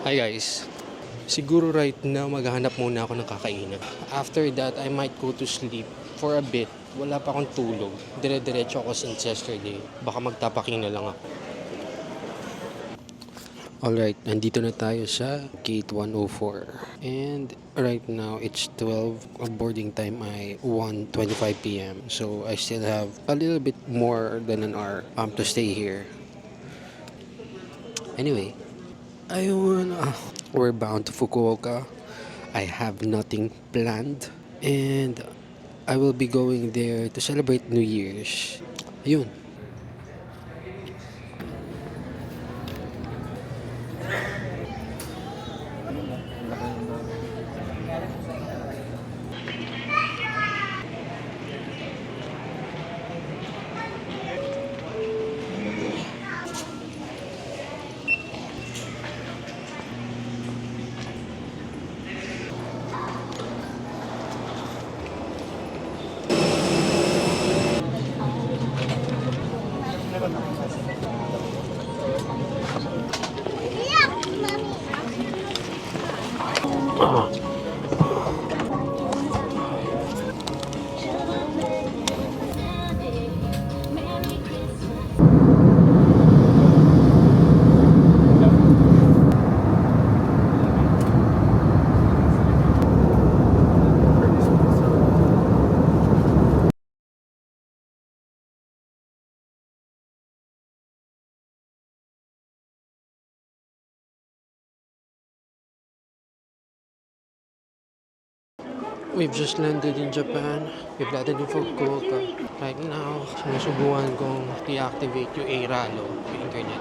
Hi guys. Siguro right now maghahanap muna ako ng kakainan. After that, I might go to sleep for a bit. Wala pa akong tulog. Dire-diretso ako since yesterday. Baka magtapaking na lang ako. Alright, nandito na tayo sa gate 104. And right now, it's 12. Ang boarding time ay 1:25 p.m. So, I still have a little bit more than an hour to stay here. Anyway, we're bound to Fukuoka. I have nothing planned. And I will be going there to celebrate New Year's. Ayun. We've just landed in Japan. We've landed in Fukuoka. Right now, sinusubukan kong i-activate yung Airalo, yung internet.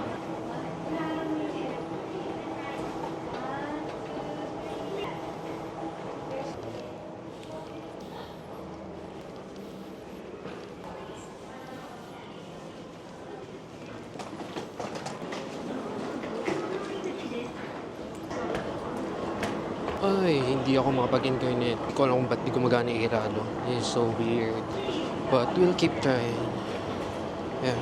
Ay, hindi ako makapag-internet. Hindi ko alam kung ba't di gumagana yung Airalo. It's so weird. But we'll keep trying. Yeah.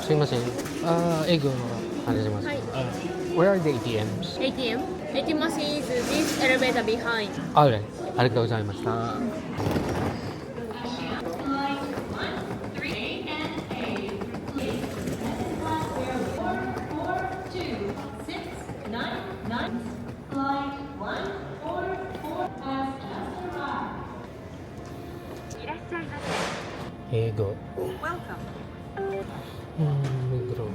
Sumimasen. Ego. Sumimasen. Where are the ATMs? ATM machine is this elevator behind. Alright. ありがとうございました。Ego. Welcome. Withdraw.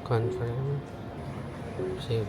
Confirm. Save it.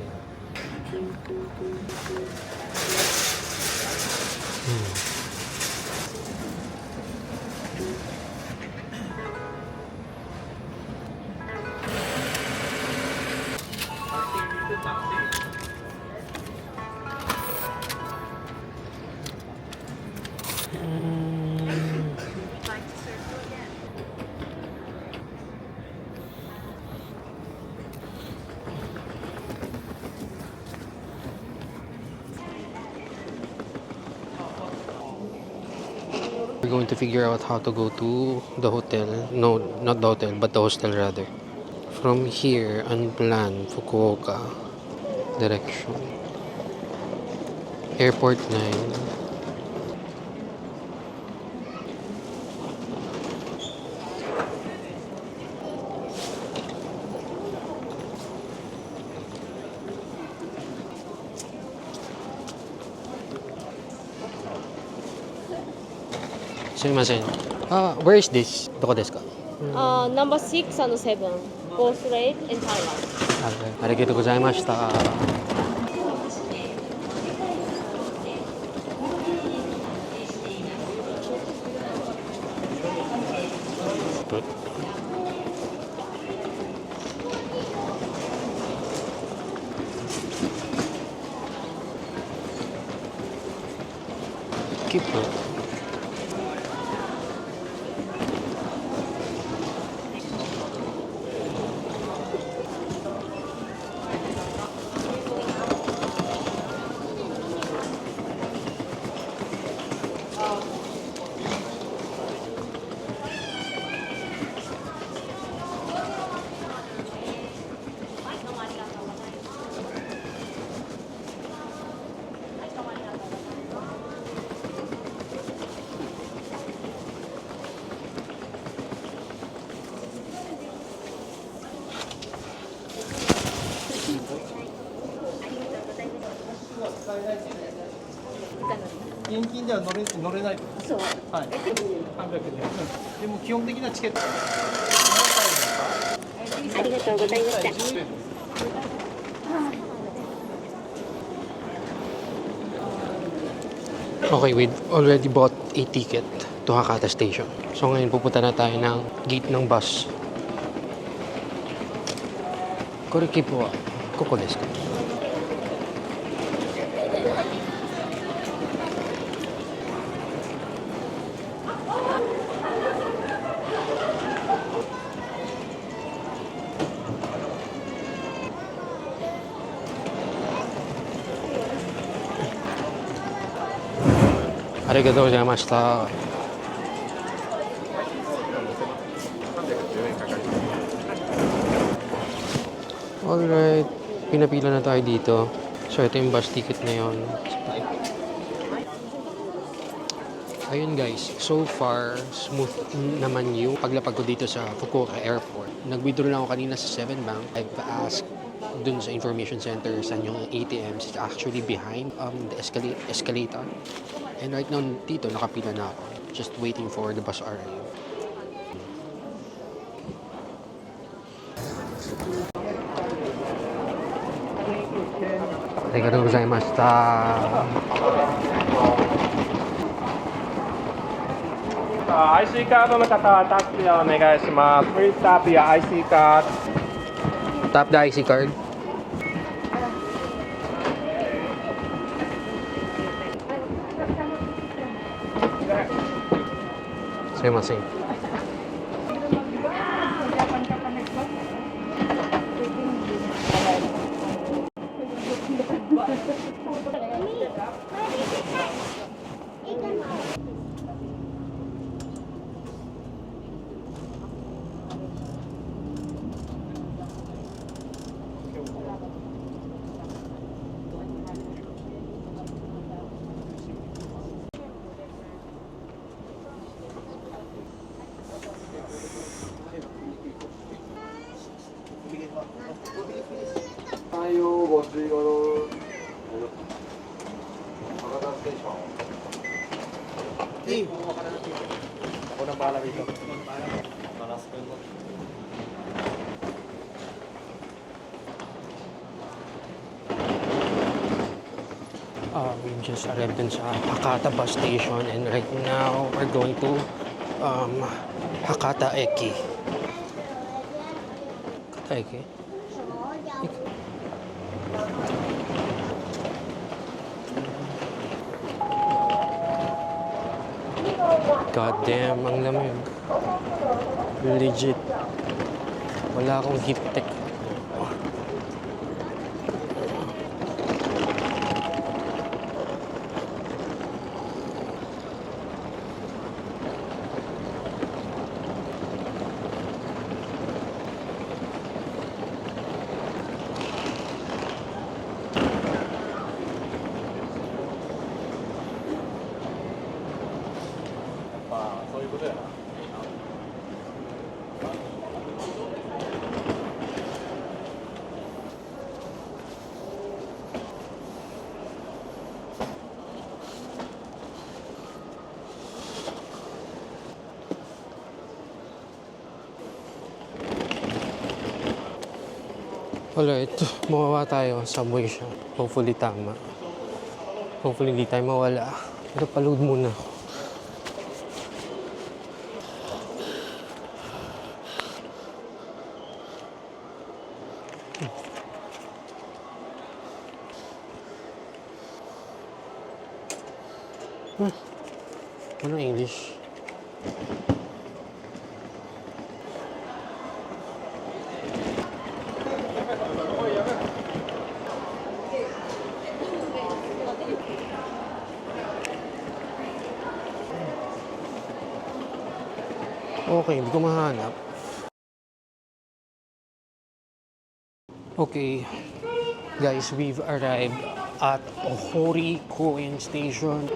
We're going to figure out how to go to the hotel. No, not the hotel, but the hostel rather. From here, unplanned Fukuoka direction. Airport 9. Sumimasen. Where is this? Doko desu ka? Number 6 and 7, both rate in Thailand. Okay. Arigatou gozaimashita. Keep it. 金では乗れないと。そう。はい。300円で。でも基本的なチケット。ありがとうございました。Okay, we already bought a ticket to Hakata Station. So ngayon pupunta na tayo ng gate ng bus. Koreki po, koko desu ka? Arigatou gozaimashita. Alright, pinapila na tayo dito. So ito yung bus ticket na yun. Ayun guys, so far smooth naman yung paglapag ko dito sa Fukuoka Airport. Nag-withdraw na ako kanina sa 7 Bank. I've asked dun sa information center saan yung ATMs. It's actually behind the escalator. And right now dito nakapila na ako. Just waiting for the bus arrive. Arigatou gozaimashita. IC カードの方はタッチでお願いします。Please tap your IC card. Tap the IC card. Sumimasen. Ako na pala dito. Malas ko yun. We just arrived dun sa Hakata bus station and right now we're going to Hakata Eki. Hakata Eki? God damn, ang lamig. Legit. Wala akong hip tech. Alright, mawawa tayo. Subway siya. Hopefully tama. Hopefully hindi tayo mawala. Pero paload muna. Anong English? Okay, hindi ko mahanap. Okay, guys, we've arrived at Ohori Koen Station.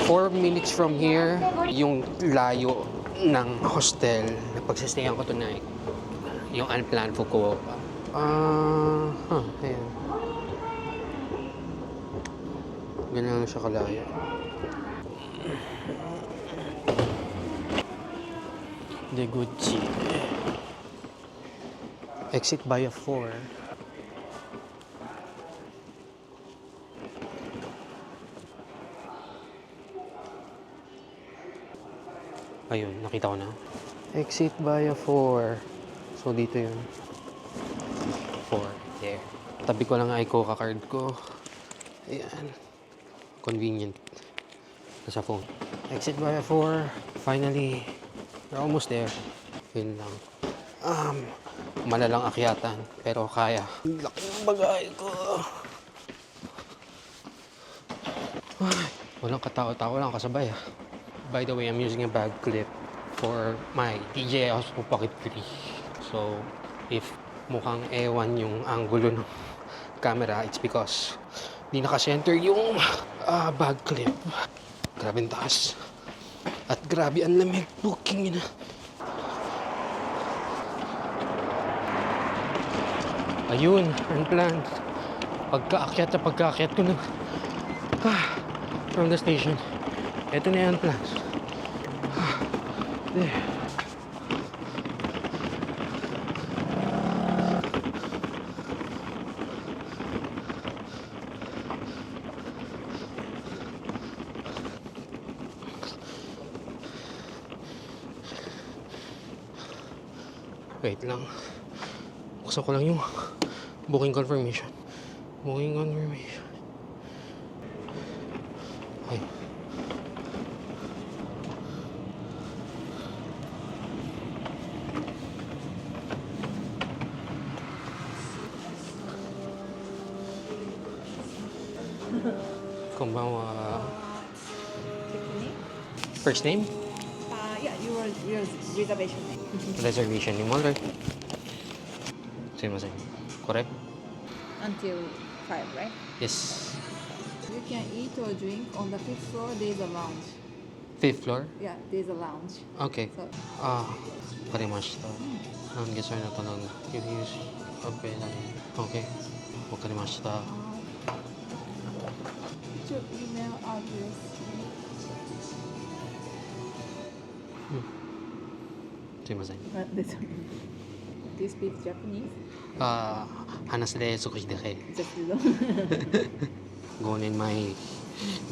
4 minutes from here, yung layo ng hostel na pagsistayan ko tonight. Yung unplanned Fukuoka. Ayan. Ganyan lang siya kalayo. Deguchi. Exit via 4. Ayun, nakita ko na. Exit via 4. So, dito yun. 4. There. Tabi ko lang ay Coca card ko. Ayan. Convenient. Nasa phone. Exit via 4. Finally. We're almost there. Yun lang. Malalang akyatan. Pero kaya. Laki ng bagay ko. Ay, walang katao-tao lang kasabay ah. By the way, I'm using a bag clip for my DJI Osmo Pocket 3. So, if mukhang ewan yung angulo ng camera, it's because di nakasenter yung bag clip. Grabe ang taas. At grabe ang lamig. Booking na. Ayun, unplanned. Pagkaakyat ko na from the station. Ito na yung unplanned. There. Wait lang. Buksan ko lang yung booking confirmation. Booking confirmation. Ay. Konbanwa. First name? Yeah, your reservation name. Reservation name, alright. Sumimasen. Correct? Until 5, right? Yes. You can eat or drink on the 5th floor. There's a lounge. 5th floor? Yeah, there's a lounge. Okay. So, わかりました。なんでそういうのとなんgive you okay だね。Okay。わかりました。 what's your email address? すいません。Do you speak Japanese? 話すで少しだけ Just little. 5年前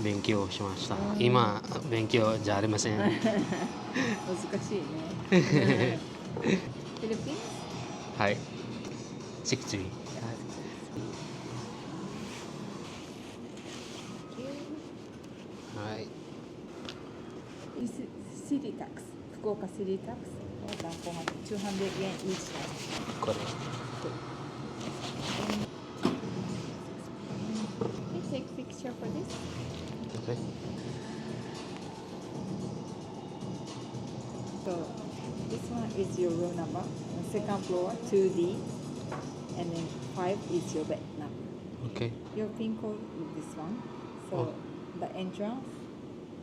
勉強しました。今勉強じゃありません。難しいね。Philippines? はい。63。 はい。 Is city tax? Fukuoka city tax? 200 yen each. これ。 Can you take picture for this? Okay. So this one is your room number. The second floor 2D, and then 5 is your bed number. Okay. Your pin code is this one. So the entrance,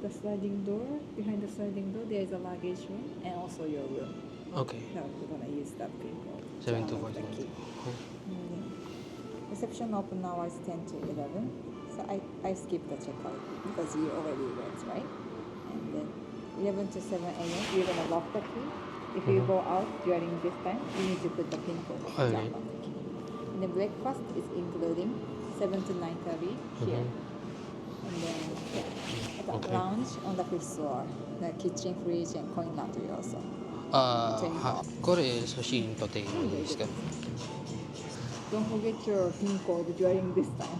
the sliding door, behind the sliding door there is a luggage room and also your room. Okay. So we're gonna use that pin code. 7242. The key. Reception open hours 10 to 11. So I skipped the checkout because you already went, right? And then 11 to 7 a.m. You're gonna lock the key. If you go out during this time, you need to put the pin code Okay. down on the key. And the breakfast is including 7 to 9:30 here. And then the Okay. lounge on the 5th floor. The kitchen, fridge, and coin laundry also. これ写真撮っていいですか？ Don't forget your pin code during this time.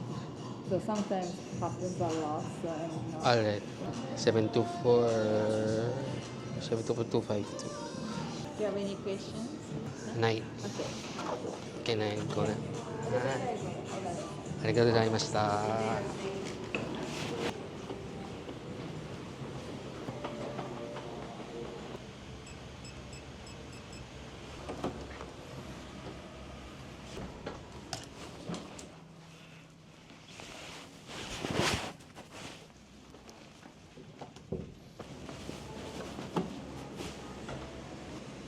So sometimes happens a lot. So, Alright. 724 72452. Do you have any questions? ない。 Okay. OK ない。ごめん。ありがとうございました。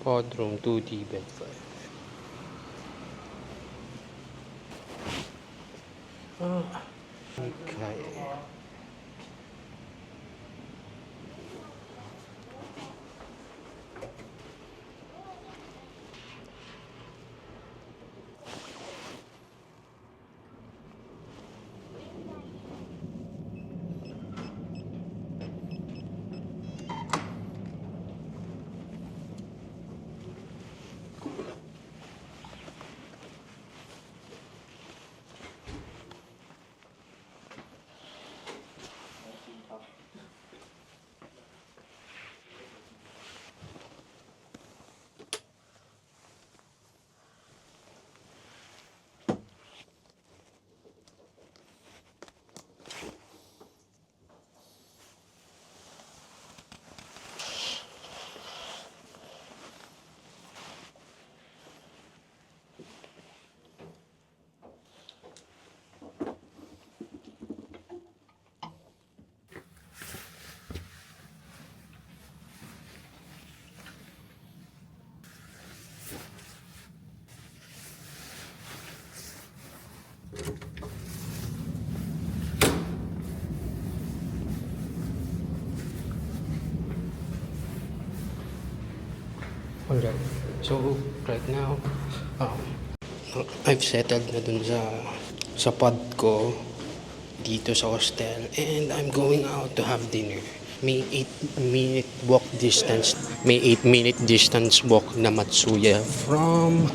Podroom 2D bed 5. Okay. Alright. So, right now, I've settled na dun sa pod ko dito sa hostel and I'm going out to have dinner. May 8-minute walk distance. May 8-minute distance walk na Matsuya from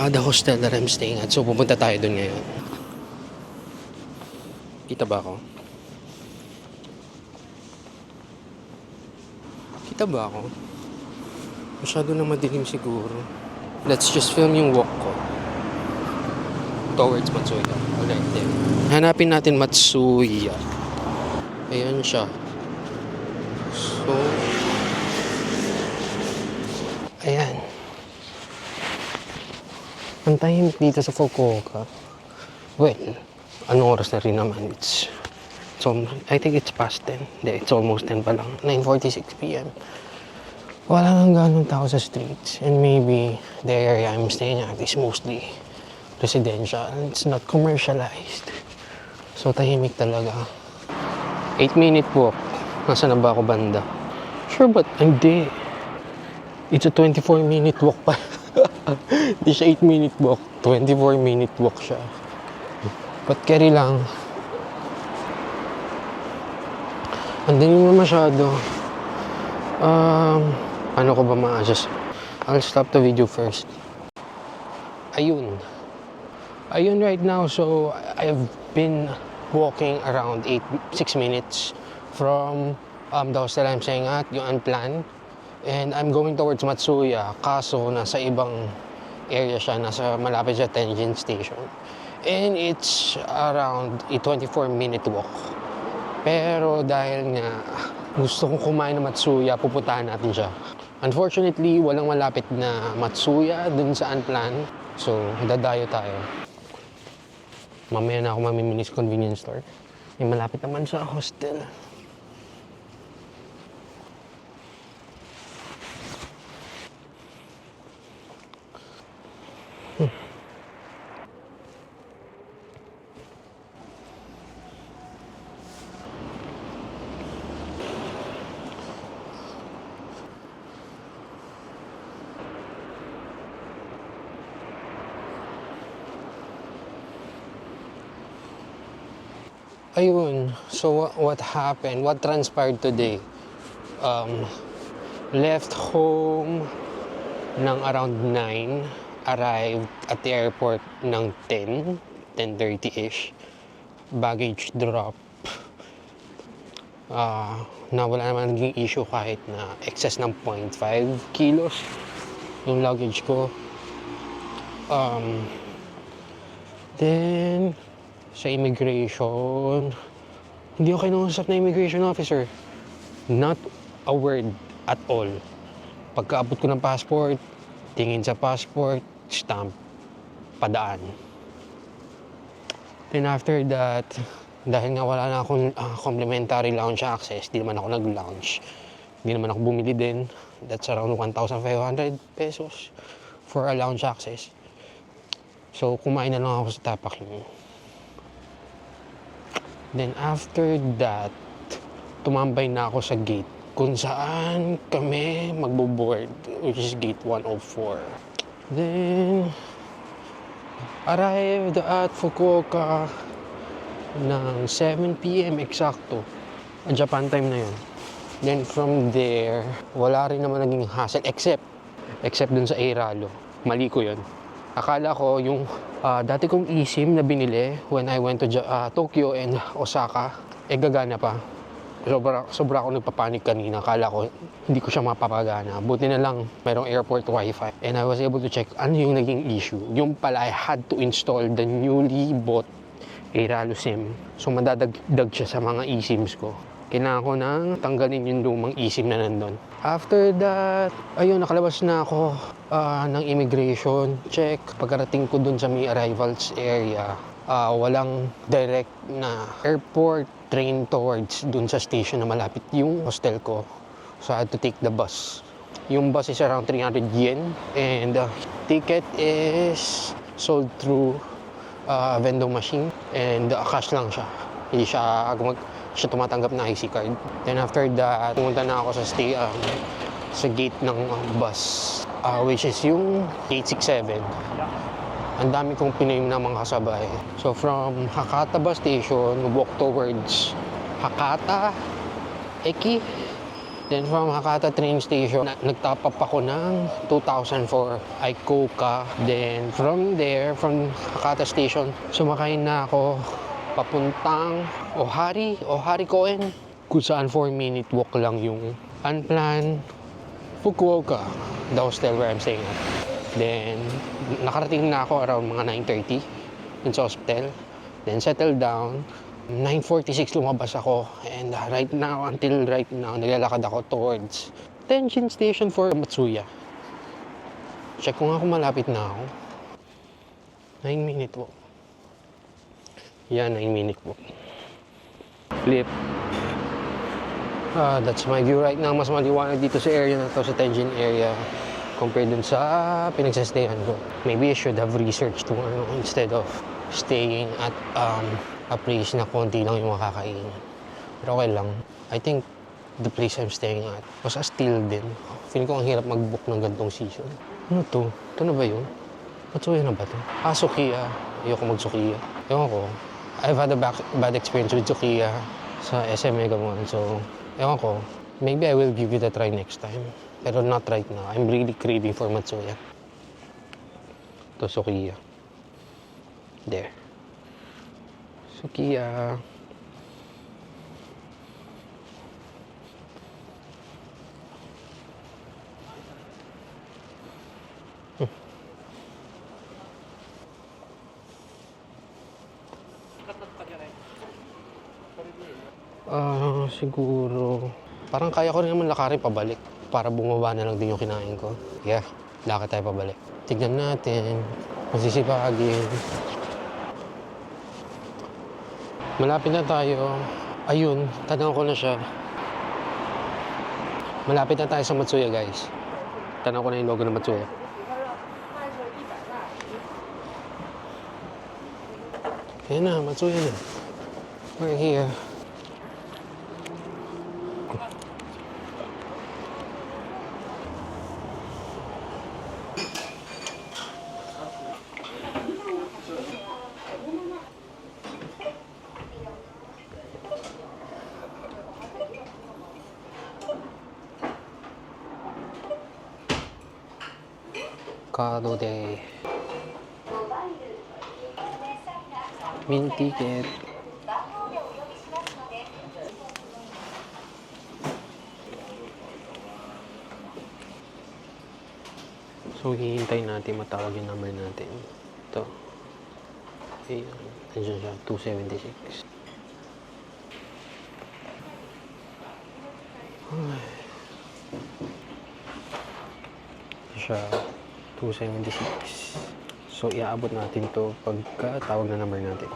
the hostel that I'm staying at. So, pupunta tayo dun ngayon. Kita ba ako? Kita ba ako? Masyado na madilim siguro. Let's just film yung walk ko towards Matsuya. Alright then. Hanapin natin Matsuya. Ayan siya. So, ayan. Ang tahimik dito sa Fukuoka. Well, anong oras na rin naman? I think it's past 10. Hindi, it's almost 10 pa lang. 9:46 p.m. Wala nang ganong tao sa streets. And maybe the area I'm staying at is mostly residential. It's not commercialized. So, tahimik talaga. 8-minute walk. Nasaan na ba ako banda? Sure, but hindi. It's a 24-minute walk pa. Hindi siya 8-minute walk. 24-minute walk siya. But carry lang. Ang dilim na masyado. Ano ko ba ma-adjust? I'll stop the video first. Ayun. Ayun right now. So, I've been walking around 6 minutes from the hostel I'm staying at, yung unplanned. And I'm going towards Matsuya. Kaso, nasa ibang area siya. Nasa malapit sa Tenjin Station. And it's around a 24-minute walk. Pero dahil nga gusto kong kumain ng Matsuya, pupuntahan natin siya. Unfortunately, walang malapit na Matsuya dun sa unplanned. So, dadayo tayo. Mamaya na ako mamimili sa convenience store. May malapit naman sa hostel. Ayun, so what happened? What transpired today? Left home ng around 9, arrived at the airport ng 10:30ish. Baggage drop. Na wala naman naging issue kahit na excess ng 0.5 kilos yung luggage ko. Then, sa immigration, hindi ako kinuusap na immigration officer. Not a word at all. Pagkaabot ko ng passport, tingin sa passport, stamp, padaan. Then after that, dahil nga wala na akong complimentary lounge access, di naman ako nag-lounge. Di naman ako bumili din. That's around 1,500 pesos for a lounge access. So, kumain na lang ako sa Tapaking. Then after that, tumambay na ako sa gate kung saan kami magbo-board, which is gate 104. Then, arrived at Fukuoka ng 7 p.m. eksakto. Japan time na yun. Then from there, wala rin naman naging hassle except dun sa Eiralo. Mali ko yun. Akala ko yung dati kong eSIM na binili when I went to Tokyo and Osaka, gagana pa. Sobra ako nagpapanik kanina. Akala ko hindi ko siya mapapagana. Buti na lang mayroong airport wifi. And I was able to check ano yung naging issue. Yung pala, I had to install the newly bought Eiralo SIM. So madadagdag siya sa mga eSIMs ko. Kailangan ko nang tanggalin yung lumang eSIM na nandun. After that, ayun, nakalabas na ako ng immigration check. Pagkarating ko dun sa may arrivals area, walang direct na airport train towards dun sa station na malapit yung hostel ko. So I had to take the bus. Yung bus is around 300 yen and ticket is sold through vending machine and cash lang siya. Hindi siya tumatanggap na IC card. Then after that, pumunta na ako sa sa gate ng bus, which is yung gate 67. Ang dami kong Pinoy na mga kasabay. So from Hakata bus station, walk towards Hakata Eki. Then from Hakata train station, nag-top up ako ng 2004 Aikoka. Then from there, from Hakata station, sumakay na ako papuntang Ohari Koen, kung saan 4-minute walk lang yung unplanned Fukuoka, the hostel where I'm staying at. Then, nakarating na ako around mga 9:30 dun sa hospital. Then, settled down. 9:46 lumabas ako. And until right now, naglalakad ako towards Tenjin Station for Matsuya. Check ko nga kung malapit na ako. 9-minute walk. Yan, 9-minute walk. Flip. That's my view right now. Mas maliwanag dito sa area na to, sa Tenjin area, compared dun sa pinagsastayan ko. Maybe I should have researched more instead of staying at a place na konti lang yung makakain. Pero okay lang. I think the place I'm staying at was a steal din. Feeling ko ang hirap mag-book ng gantong season. Ano to? Ito na ba yun? Matsuya na ba to? Sukiya. Ayoko mag-Sukiya. Ewan ko. I've had a bad experience with Sukiya sa SM Megamall. So, ewan ko. Maybe I will give it a try next time. Pero not right now. I'm really craving for Matsuya. Ito, Sukiya. There. Sukiya. Siguro. Parang kaya ko rin naman lakarin pabalik para bumaba na lang din yung kinain ko. Yeah, lakad tayo pabalik. Tignan natin. Masisipagin. Malapit na tayo. Ayun, tanong ko na siya. Malapit na tayo sa Matsuya, guys. Tanong ko na yung logo ng Matsuya. Ayan na, Matsuya na. We're here. Kado de min ticket. So hihintay natin matawag yung number natin. Ito. Ayan. Nandiyan siya. 276. Siya. 276. So iaabot natin to pagka tawag na number natin.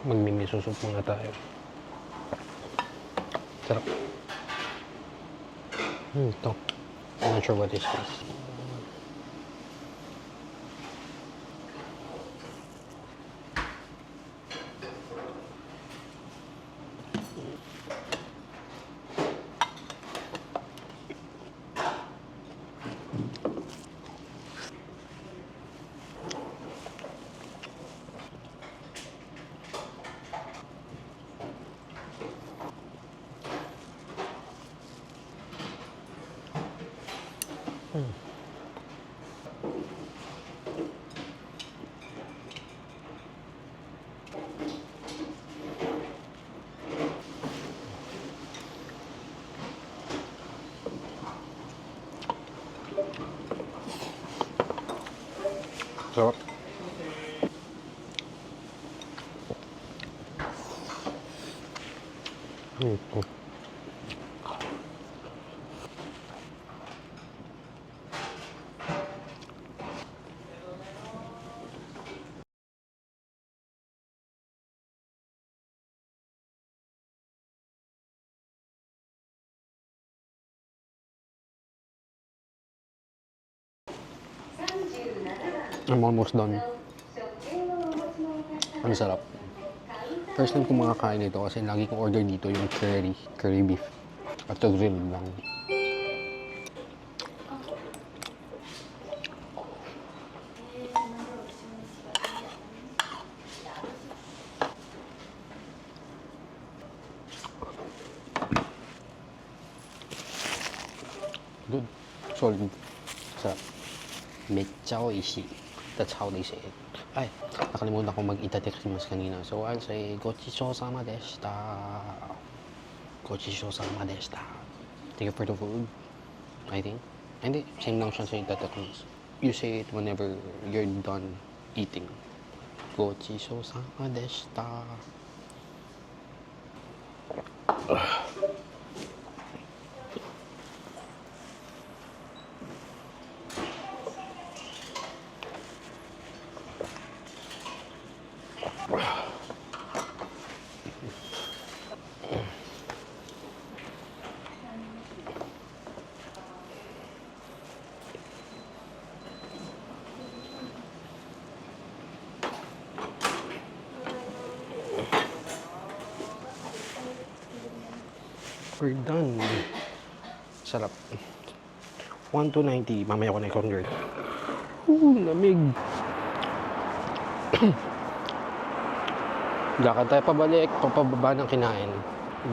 Magmimisusok muna tayo. Sarap. Ito. I'm not sure what is this. Sarap. Ito. I'm almost done. Ang sarap. First time ko makakain ito kasi lagi kong order dito yung curry beef. At the grill lang. Good. Solid. Sarap. Mecha oishi. That's how they say it. Ay, nakalimutan ko mag-itatekimasu kanina. So, I'll say, gochishou-sama deshita. Gochishou-sama deshita. Thank you for the food, I think. Hindi, same lang siya sa itatekimasu. You say it whenever you're done eating. Gochishou-sama deshita. We're done. Sarap. 1,290. Mamaya ko na i-convert. Lamig. Lakad tayo pabalik, papababa ng kinain.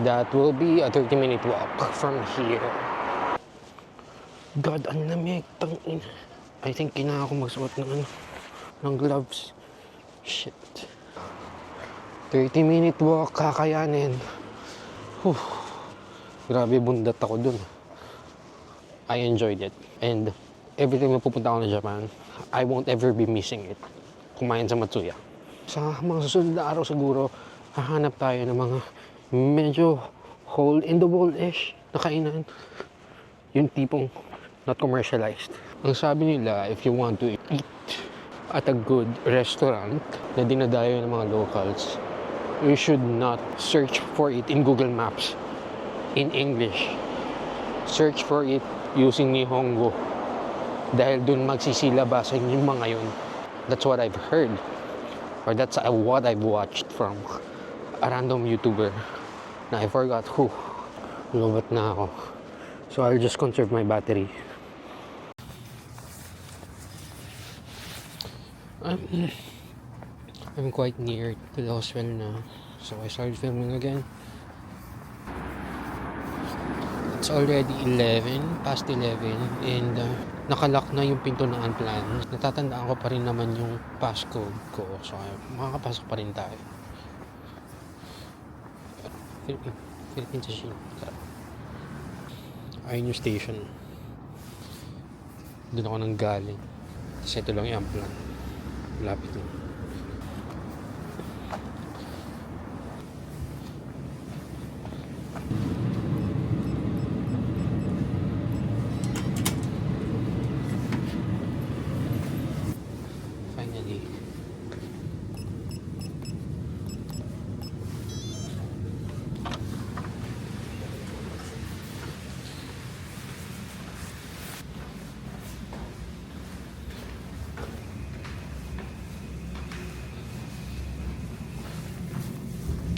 That will be a 30-minute walk from here. God, ang lamig. Tangin. I think kailangan ko magsuot ng gloves. Shit. 30-minute walk, kakayanin. Whew. Grabe, bundat ako dun. I enjoyed it. And every time na pupunta ako ng Japan, I won't ever be missing it. Kumain sa Matsuya. Sa mga susunod na araw siguro, hahanap tayo ng mga medyo hole in the wall-ish na kainan. Yung tipong not commercialized. Ang sabi nila, if you want to eat at a good restaurant na dinadayo ng mga locals, you should not search for it in Google Maps in English. Search for it using Nihongo. Dahil dun magsisilabasan yung mga yun. That's what I've heard. Or that's what I've watched from a random YouTuber na I forgot who. Lubat na ako. So I'll just conserve my battery. I'm quite near to the hospital now. So I started filming again. It's already 11, past 11, and nakalock na yung pinto ng Unplanned. Natatandaan ko pa rin naman yung passcode ko, so makakapasok pa rin tayo. Philippine Station. Ayun yung station. Doon ako nang galing. Kasi ito lang yung Unplanned. Lapit lang.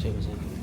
Jameson.